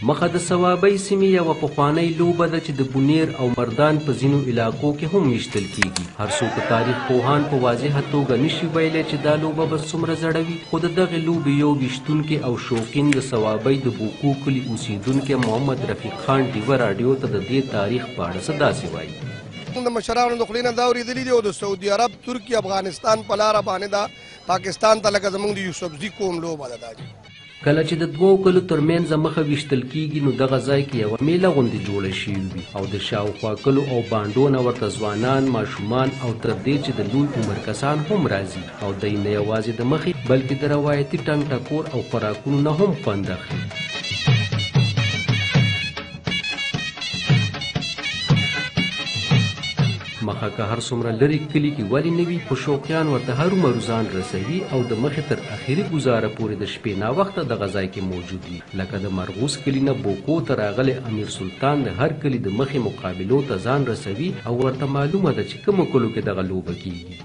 مخه د ثوابۍ سیمې یوه پخوانۍ لوبه ده چې د بونیر او مردان په ځینو علاقو کې هم ویشتل کیږي. هر څوک تاریخ پوهان په واضحه توګه نشي ویلی چې دا لوبه به څومره زړه وي، خو د دغې لوبې یو ویشتونکی او شوقین د ثوابۍ د بوکو کلي اوسیدونکی محمد رفیق خان ډیوه راډیو ته د دې تاریخ په اړه څه داسې وایي. د مشرانو د خولې نه دا اورېدلي دي او د سعودي عرب، ترکي، افغانستان په لاره باندې دا پاکستان ته لکه زموږ د یوسفزي قوم لوبه ده. دا کله چې د دوو کلو ترمنځ مخه ویشتل کیږي نو دغه ځای کې یوه میله غوندې جوړه شوې وي او د شاوخوا کلو او بانډو نه ورته ځوانان، ماشومان او تر دې چې د لوی عمر کسان هم راځي او دی نه یوازې د مخې بلکې د روایتي ټنګ ټکور او خوراکونو نه هم خوند اخلي. مخه که هر څومره لرې کلي کې ولې نه وي، خو شوقیان ورته هرومرو ځان رسوي او د مخې تر اخري ګزاره پورې د شپې ناوخته دغه ځای کې موجود وي. لکه د مرغوز کلي نه بوکو ته راغلی امیر سلطان د هر کلي د مخې مقابلو ته ځان رسوي او ورته معلومه ده چې کومو کلو کې دغه لوبه کیږي.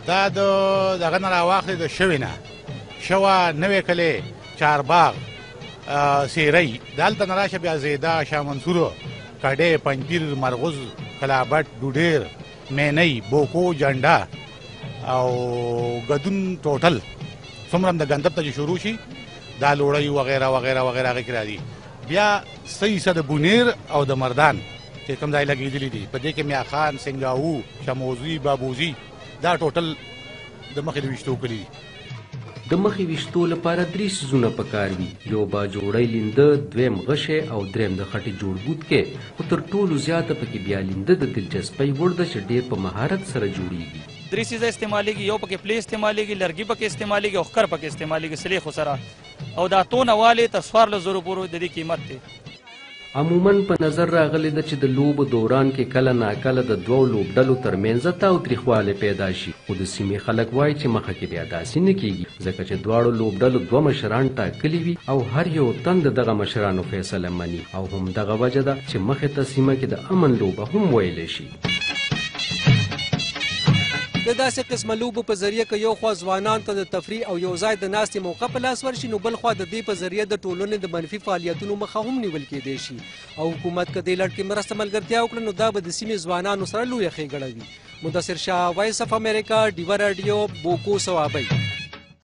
دا د دغه نه راواخلې د شوې نه شوه نوی کلی، چارباغ، سیری، دلته نه راشه بیا زیدا، شاه منصور، کډې، پنجپیر، مرغوز، کلابټ، ډوډیر، مینۍ، بوکو، جنډا او ګدون ټوټل څومره د ګندب ته چې شروع شي دا لوړی وغیره وغیره وغیره هغې کې راځي. بیا څه د بونیر او د مردان چې کوم ځای لګېدلي دي، په دې کې میاخان، سنګاهو، شموزي، بابوزي، دا ټوټل د مخې د ویشتو کلي دي. د مخې ویشتو لپاره 3 څیزونه پکار وي، یو باجوړی لینده، دویم غشی او دریم د خټې جوړ بوتکی، خو تر ټولو زیاته پکې بیا لینده د دلچسپۍ وړ ده چې ډېر په مهارت سره جوړیږي. 3 څیزه استعمالیږي، یو پکې پلی استعمالیږي، لرګي پکې استعمالیږي او ښکر پکې استعمالیږي سلیخو سره، او دا تونه والې تر 1400 پورې د دې قیمت دی. عموما په نظر راغلی ده چې د لوبو دوران کې کله ناکله د دوو لوبډلو ترمنځ تاوتریخوالی پیدا شي، خو د سیمې خلک وایي چې مخه کې بیا داسې نه کیږي، ځکه چې دواړو لوبډلو 2 مشران ټاکلي وي او هر یو تن د دغه مشرانو فیصله مني، او همدغه وجه ده چې مخې ته سیمه کې د امن لوبه هم ویلی شي. د داسې قسمه لوبو په ذریعه که یو خوا ځوانان ته د تفریح او یو ځای د ناستې موقع په لاس ورشي، نو بل خوا د دې په ذریعه د ټولنې د منفي فعالیتونو مخه هم نیول کیدی شي، او حکومت که دې لړ کې مرسته ملګرتیا وکړه نو دا به د سیمې ځوانانو سره لویه ښېګړه وي. مدثر شاه، وایس اف امریکا، ډیوه راډیو، بوکو، ثوابۍ.